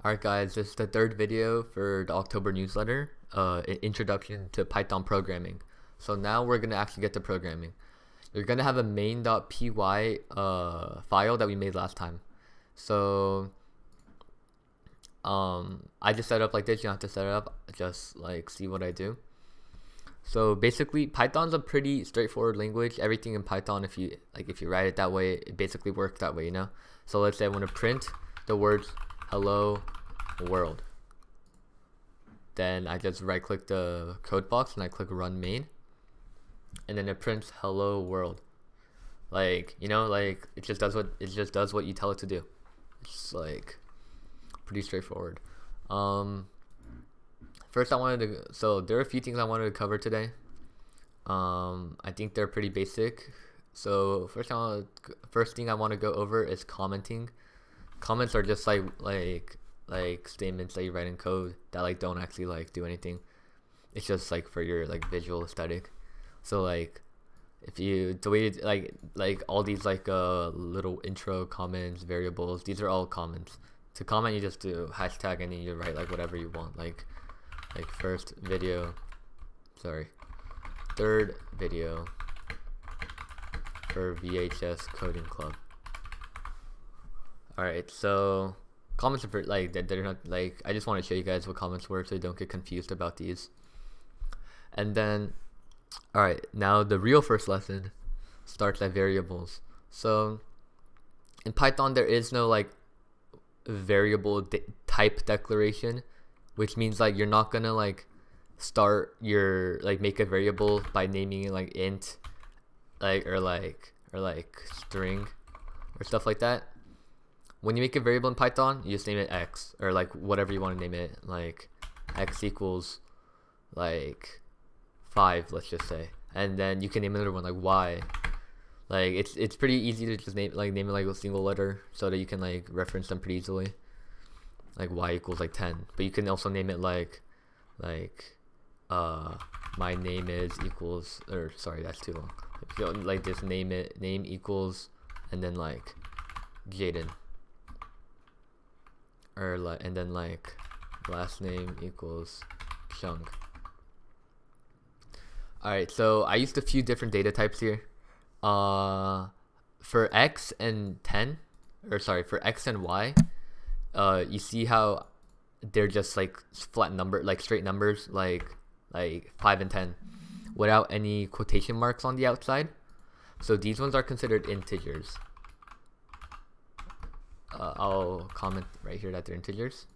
Alright guys, this is the third video for the October newsletter, introduction to Python programming. So now we're going to actually get to programming. You're going to have a main.py file that we made last time. So I just set it up like this. You don't have to set it up, just like see what I do. So basically Python's a pretty straightforward language. Everything in Python, if you write it that way, it basically works that way, you know. So let's say I want to print the words hello world. Then I just right click the code box and I click run main, and then it prints hello world. Like, you know, like it just does what you tell it to do. It's like pretty straightforward. First so there are a few things I wanted to cover today. I think they're pretty basic. So first thing I want to go over is commenting. Comments are just like statements that you write in code that like don't actually like do anything. It's just like for your like visual aesthetic. So like if you delete like all these like little intro comments, variables, these are all comments. To comment, you just do hashtag and then you write like whatever you want, like third video for VHS coding club. Alright, so comments are pretty, like they're not like, I just want to show you guys what comments were so you don't get confused about these. And then alright, now the real first lesson starts at variables. So in Python there is no like variable type declaration, which means like you're not gonna like start your make a variable by naming it like int or string or stuff like that. When you make a variable in Python, you just name it x or like whatever you want to name it, like x equals like 5, let's just say, and then you can name another one like y. Like it's pretty easy to just name it like a single letter so that you can like reference them pretty easily, like y equals like 10. But you can also name it like my name is equals, or sorry, that's too long. If you like just name equals and then like Jaden, or like, and then like last name equals Chung. Alright, so I used a few different data types here. For x and 10, or sorry, for x and y, you see how they're just like flat number, like straight numbers, like 5 and 10 without any quotation marks on the outside. So these ones are considered integers. I'll comment right here that they're integers.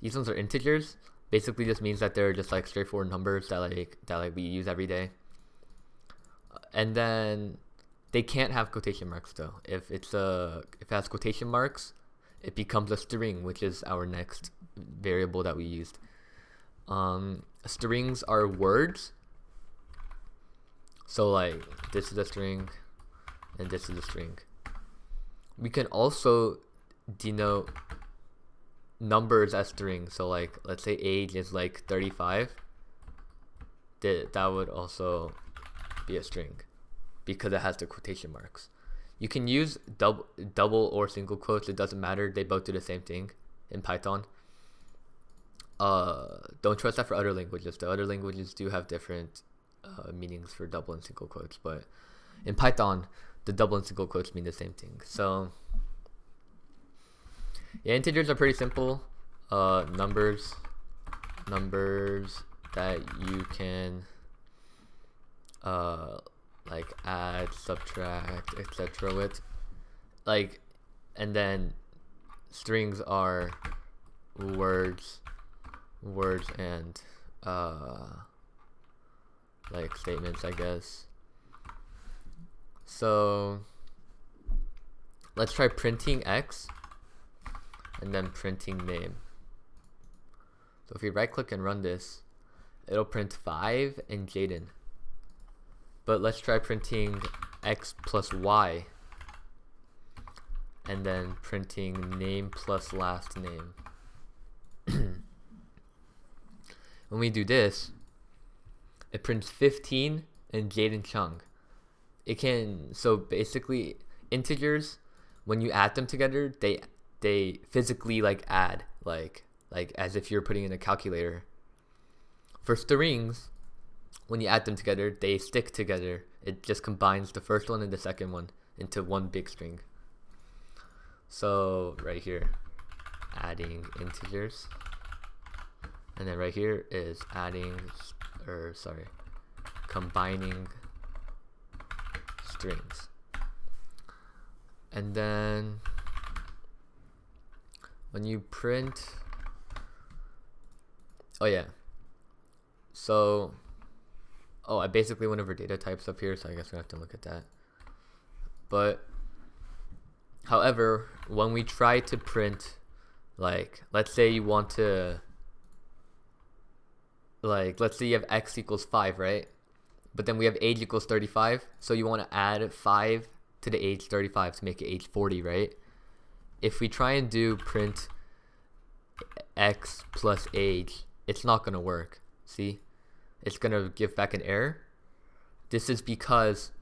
These ones are integers. Basically just means that they're just like straightforward numbers that we use every day. And then they can't have quotation marks though. If it has quotation marks, it becomes a string, which is our next variable that we used. Strings are words. So like this is a string and this is a string. We can also denote numbers as strings. So like let's say age is like 35. That would also be a string because it has the quotation marks. You can use double or single quotes. It doesn't matter. They both do the same thing in Python. Don't trust that for other languages. The other languages do have different meanings for double and single quotes, but in Python, the double and single quotes mean the same thing. So yeah, integers are pretty simple. Numbers that you can like add, subtract, etc. with, like, and then strings are words and like statements, I guess. So let's try printing x and then printing name. So if you right click and run this, it'll print 5 and Jaden. But let's try printing x plus y and then printing name plus last name. When we do this, it prints 15 and Jaden Chung. It can, so basically integers, when you add them together, they physically like add, like like as if you're putting in a calculator. For strings, when you add them together, they stick together. It just combines the first one and the second one into one big string. So right here, adding integers, and then right here is combining strings. And then when you print, I basically went over data types up here, so I guess we have to look at that. But however, when we try to print, like, let's say you want to, like, let's say you have x equals 5, right? But then we have age equals 35, so you want to add 5 to the age 35 to make it age 40, right? If we try and do print x plus age, it's not going to work. See? It's going to give back an error. This is because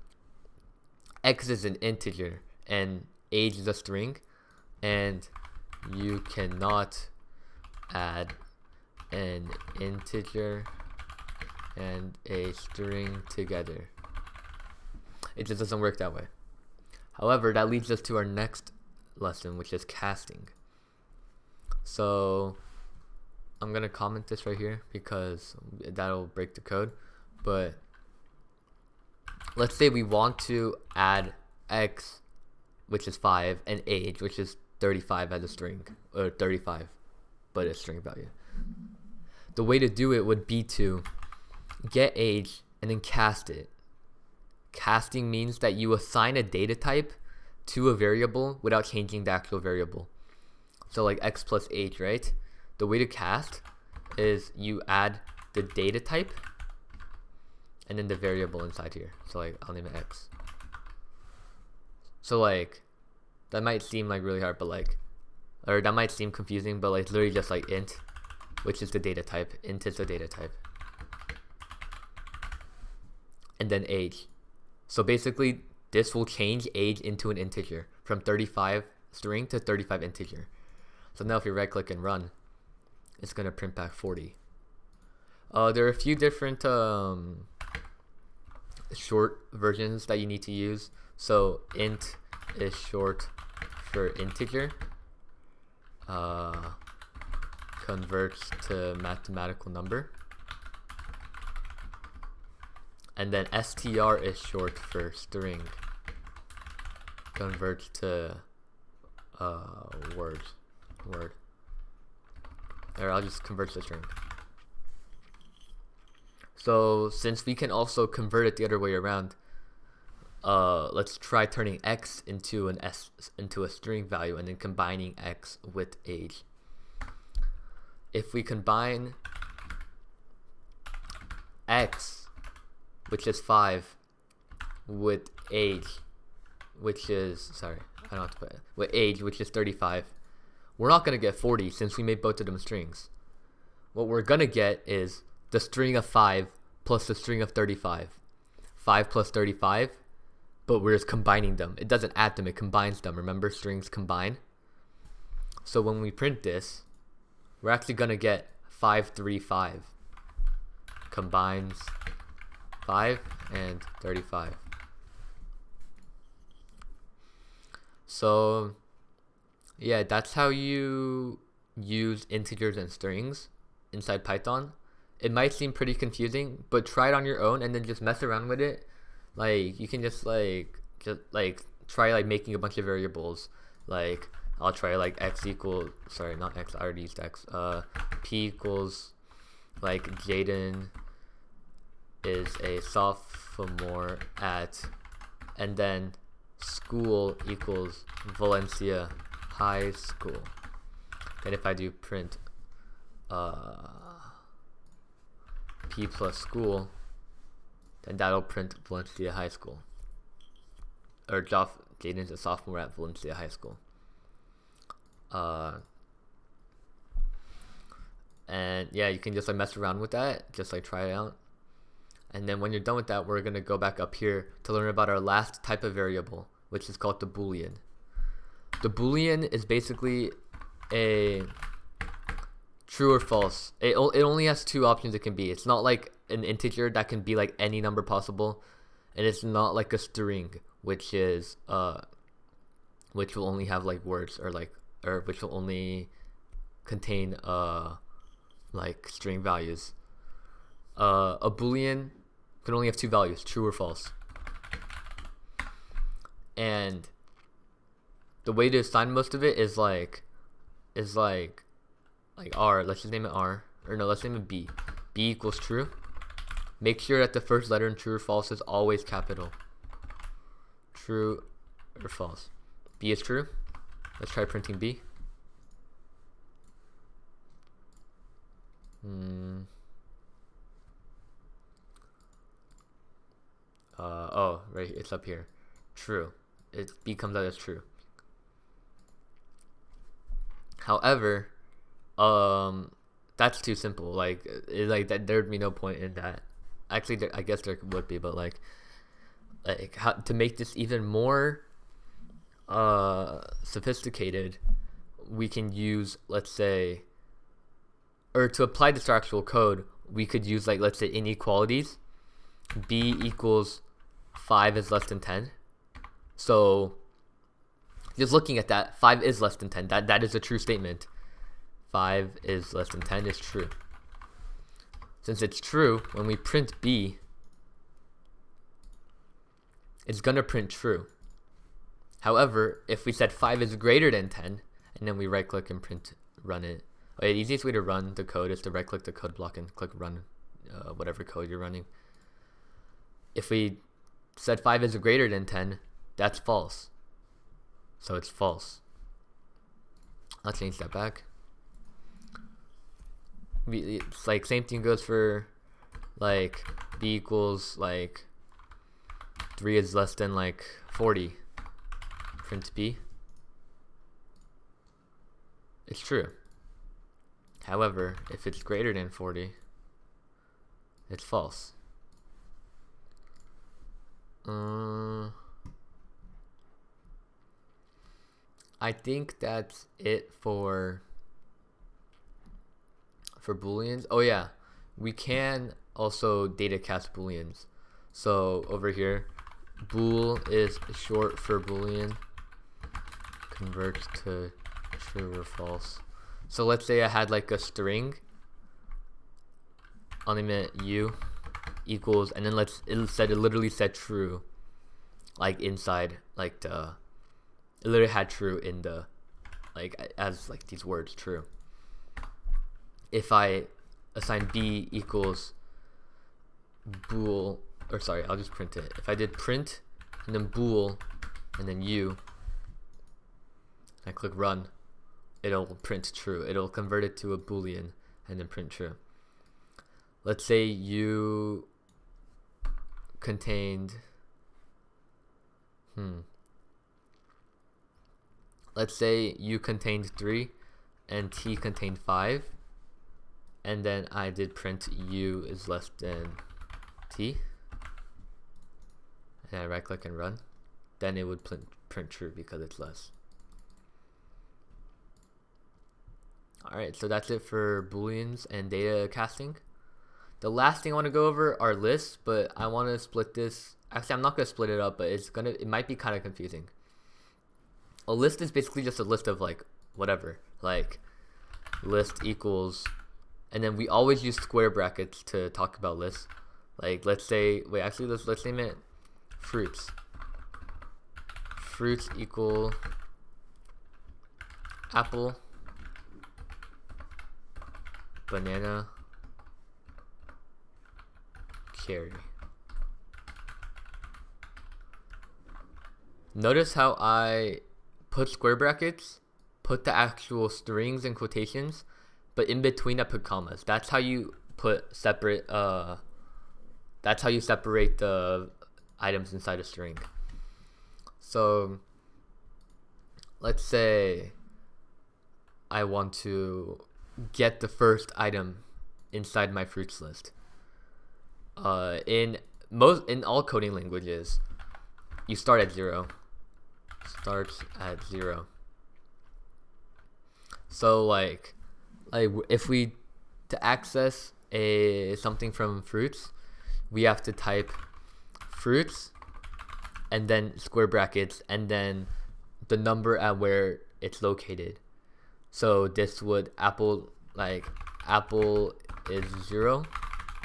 x is an integer and age is a string, and you cannot add an integer and a string together. It just doesn't work that way. However, that leads us to our next lesson, which is casting. So I'm gonna comment this right here because that'll break the code. But let's say we want to add x, which is 5, and age, which is 35 as a string, or 35 but a string value. The way to do it would be to get age and then cast it. Casting means that you assign a data type to a variable without changing the actual variable. So like x plus age, right? The way to cast is you add the data type and then the variable inside here. So like I'll name it x. So like that might seem like really hard, but like, or that might seem confusing, but like literally just like int, which is the data type. Int is the data type. And then age. So basically this will change age into an integer from 35 string to 35 integer. So now if you right click and run, it's going to print back 40. There are a few different short versions that you need to use. So int is short for integer, converts to mathematical number, and then str is short for string, converts to word. Or I'll just convert to string. So since we can also convert it the other way around, let's try turning x into a string value and then combining x with age. If we combine x, which is 5, with age, which is with age, which is 35, we're not gonna get 40 since we made both of them strings. What we're gonna get is the string of 5 plus the string of 35. 5 plus 35, but we're just combining them. It doesn't add them, it combines them. Remember, strings combine. So when we print this, we're actually gonna get 535 combines 5 and 35. So yeah, that's how you use integers and strings inside Python. It might seem pretty confusing, but try it on your own and then just mess around with it. Like you can just try like making a bunch of variables. Like I'll try like x equals, sorry, not x, I already used x. P equals like Jaden is a sophomore at, and then school equals Valencia High School. Then if I do print P plus school, then that'll print Valencia High School. Or Jaden's a sophomore at Valencia High School. And yeah, you can just like mess around with that, just like try it out. And then when you're done with that, we're gonna go back up here to learn about our last type of variable, which is called the Boolean. The Boolean is basically a True or false. It only has two options it can be. It's not like an integer that can be like any number possible, and it's not like a string, which is which will only have like words or which will only contain like string values. A Boolean can only have two values, true or false. And the way to assign most of it is like R. Let's just name it R, or no, let's name it B. B equals true. Make sure that the first letter in true or false is always capital. True or false. B is true. Let's try printing B. Oh, right, it's up here. True. B comes out as true. However, that's too simple. Like there'd be no point in that. Actually, I guess there would be, but like to make this even more sophisticated, we can use, let's say, or to apply this to actual code, we could use like, let's say, inequalities. B equals 5 is less than 10. So just looking at that, 5 is less than 10. That is a true statement. 5 is less than 10 is true. Since it's true, when we print B, it's gonna print true. However, if we said 5 is greater than 10, and then we right click and run it. The easiest way to run the code is to right click the code block and click run whatever code you're running. If we said 5 is greater than 10, that's false. So it's false. I'll change that back. It's like same thing goes for like B equals like 3 is less than like 40. Print B. It's true. However, if it's greater than 40, it's false. I think that's it for Booleans. Oh yeah, we can also data cast Booleans. So over here, bool is short for Boolean, converts to true or false. So let's say I had like a string, element u equals, and then it literally said true, like inside, like it literally had true in the, like as like these words true. If I assign B equals bool, or sorry, I'll just print it. If I did print and then bool and then u, I click run, it'll print true. It'll convert it to a Boolean and then print true. Let's say u contained let's say u contained 3 and t contained 5, and then I did print u is less than t, and I right click and run, then it would print true because it's less. Alright, so that's it for Booleans and data casting. The last thing I want to go over are lists, but I want to split this. Actually, I'm not going to split it up, but it might be kind of confusing. A list is basically just a list of like whatever, like list equals, and then we always use square brackets to talk about lists. Like let's say, let's name it fruits. Fruits equal apple, banana, cherry. Notice how I put square brackets, put the actual strings in quotations, but in between I put commas. That's how you separate the items inside a string. So let's say I want to get the first item inside my fruits list. In all coding languages, you start at 0. Starts at 0. So like if we to access a something from fruits, we have to type fruits and then square brackets and then the number at where it's located. So this would apple is 0,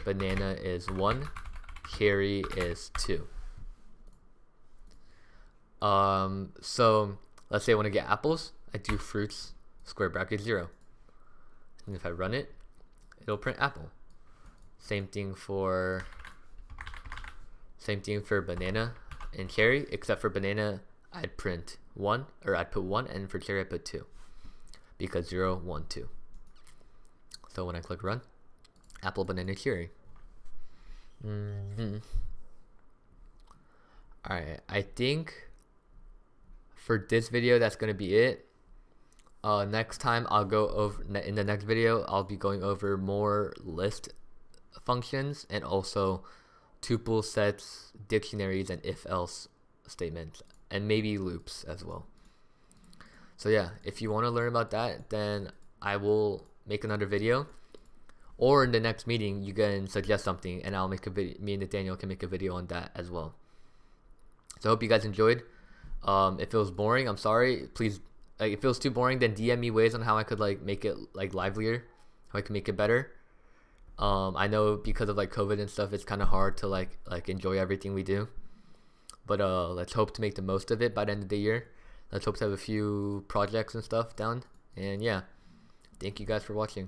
banana is 1, cherry is 2. So let's say I want to get apples. I do fruits square bracket 0, and if I run it, it'll print apple. Same thing for banana and cherry, except for banana I'd print 1, or I'd put 1, and for cherry I put 2, because 0, 1, 2. So when I click run, apple, banana, cherry. Alright, I think for this video that's gonna be it. Next time I'll go over, in the next video I'll be going over more list functions and also tuple sets, dictionaries, and if-else statements, and maybe loops as well. So yeah, if you want to learn about that, then I will make another video, or in the next meeting you can suggest something and I'll make a video. Me and Nathaniel can make a video on that as well. So I hope you guys enjoyed. If it was boring, I'm sorry. Please, if it was too boring, then DM me ways on how I could make it livelier, how I can make it better. I know because of COVID and stuff, it's kind of hard to enjoy everything we do, but let's hope to make the most of it by the end of the year. Let's hope to have a few projects and stuff down, and yeah, thank you guys for watching.